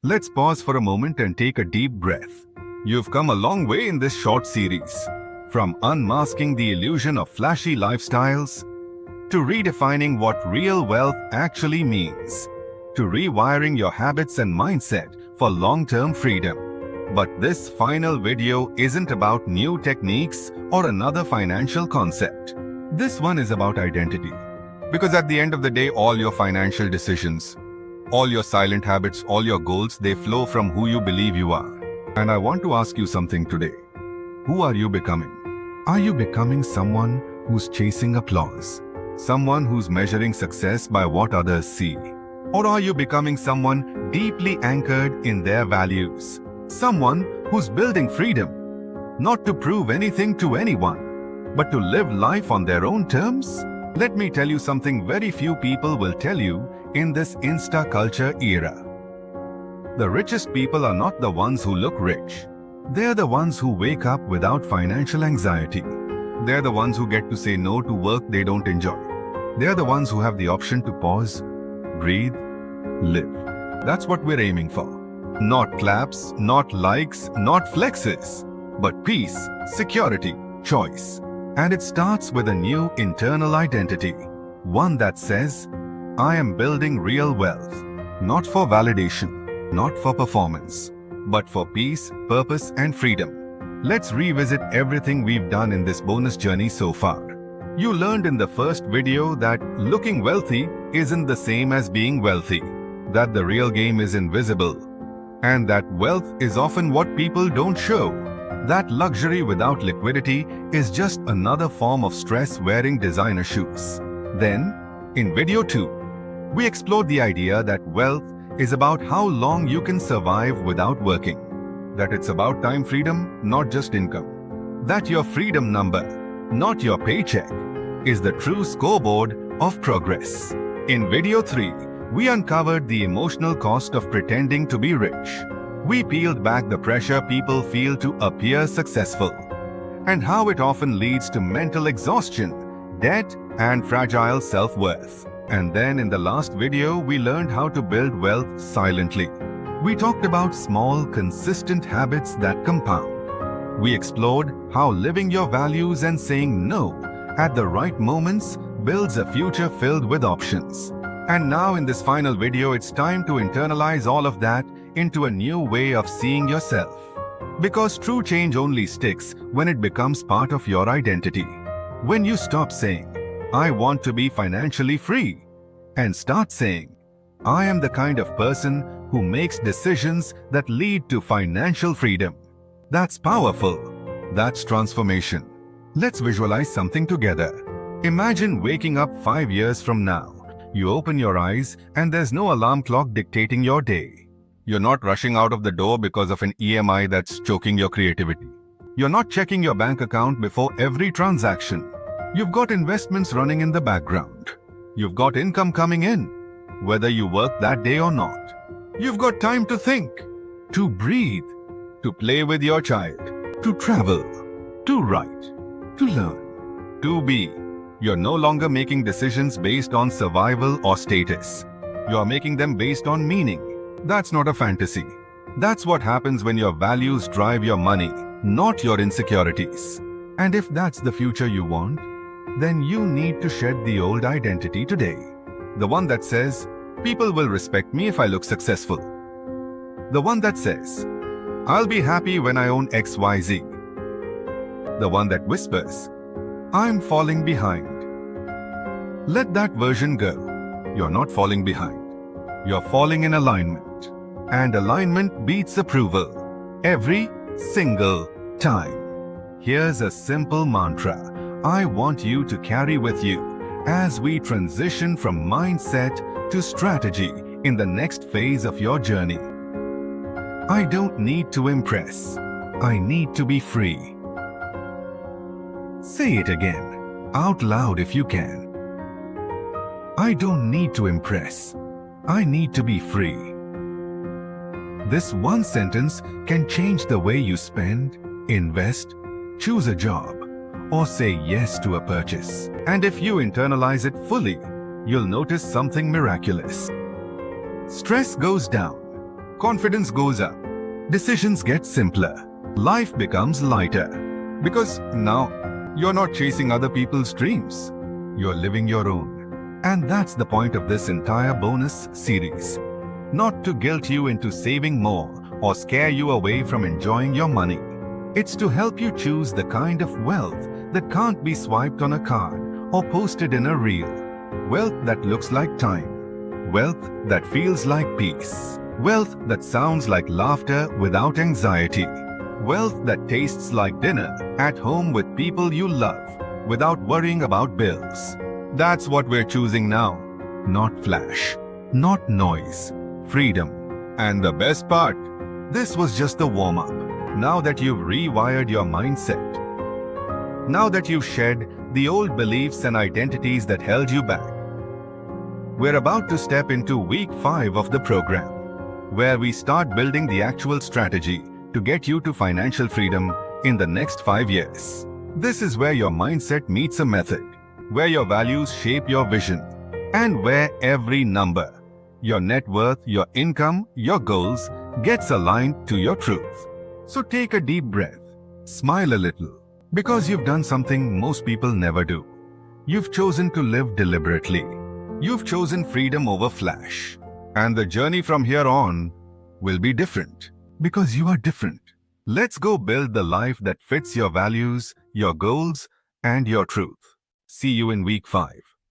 Let's pause for a moment and take a deep breath. You've come a long way in this short series. From unmasking the illusion of flashy lifestyles, to redefining what real wealth actually means, to rewiring your habits and mindset for long-term freedom. But this final video isn't about new techniques or another financial concept. This one is about identity. Because at the end of the day, all your financial decisions, all your silent habits, all your goals, they flow from who you believe you are. And I want to ask you something today. Who are you becoming? Are you becoming someone who's chasing applause? Someone who's measuring success by what others see? Or are you becoming someone deeply anchored in their values? Someone who's building freedom, not to prove anything to anyone, but to live life on their own terms? Let me tell you something very few people will tell you in this Insta culture era. The richest people are not the ones who look rich. They're the ones who wake up without financial anxiety. They're the ones who get to say no to work they don't enjoy. They're the ones who have the option to pause, breathe, live. That's what we're aiming for. Not claps, not likes, not flexes, but peace, security, choice. And it starts with a new internal identity. One that says, I am building real wealth. Not for validation, not for performance, but for peace, purpose, and freedom. Let's revisit everything we've done in this bonus journey so far. You learned in the first video that looking wealthy isn't the same as being wealthy, that the real game is invisible, and that wealth is often what people don't show, that luxury without liquidity is just another form of stress wearing designer shoes. Then, in video 2, we explored the idea that wealth is about how long you can survive without working. That it's about time freedom, not just income. That your freedom number, not your paycheck, is the true scoreboard of progress. In video 3, we uncovered the emotional cost of pretending to be rich. We peeled back the pressure people feel to appear successful, and how it often leads to mental exhaustion, debt, and fragile self-worth. And then in the last video, we learned how to build wealth silently. We talked about small, consistent habits that compound. We explored how living your values and saying no at the right moments builds a future filled with options. And now in this final video, it's time to internalize all of that into a new way of seeing yourself. Because true change only sticks when it becomes part of your identity. When you stop saying, I want to be financially free, and start saying, I am the kind of person who makes decisions that lead to financial freedom. That's powerful. That's transformation. Let's visualize something together. Imagine waking up 5 years from now. You open your eyes and there's no alarm clock dictating your day. You're not rushing out of the door because of an EMI that's choking your creativity. You're not checking your bank account before every transaction. You've got investments running in the background. You've got income coming in, whether you work that day or not. You've got time to think, to breathe, to play with your child, to travel, to write, to learn, to be. You're no longer making decisions based on survival or status. You're making them based on meaning. That's not a fantasy. That's what happens when your values drive your money, not your insecurities. And if that's the future you want, then you need to shed the old identity today. The one that says, people will respect me if I look successful. The one that says, I'll be happy when I own XYZ. The one that whispers, I'm falling behind. Let that version go. You're not falling behind. You're falling in alignment. And alignment beats approval. Every single time. Here's a simple mantra I want you to carry with you as we transition from mindset to strategy in the next phase of your journey. I don't need to impress. I need to be free. Say it again, out loud if you can. I don't need to impress. I need to be free. This one sentence can change the way you spend, invest, choose a job, or say yes to a purchase. And if you internalize it fully, you'll notice something miraculous. Stress goes down, Confidence goes up. Decisions get simpler. Life becomes lighter. Because now you're not chasing other people's dreams. You're living your own. And that's the point of this entire bonus series. Not to guilt you into saving more or scare you away from enjoying your money. It's to help you choose the kind of wealth that can't be swiped on a card or posted in a reel. Wealth that looks like time. Wealth that feels like peace. Wealth that sounds like laughter without anxiety. Wealth that tastes like dinner at home with people you love without worrying about bills. That's what we're choosing now. Not flash, not noise, freedom. And the best part, this was just the warm-up. Now that you've rewired your mindset, now that you've shed the old beliefs and identities that held you back, we're about to step into week 5 of the program, where we start building the actual strategy to get you to financial freedom in the next 5 years. This is where your mindset meets a method, where your values shape your vision, and where every number, your net worth, your income, your goals, gets aligned to your truth. So take a deep breath, smile a little, because you've done something most people never do. You've chosen to live deliberately. You've chosen freedom over flash. And the journey from here on will be different, because you are different. Let's go build the life that fits your values, your goals, and your truth. See you in week 5.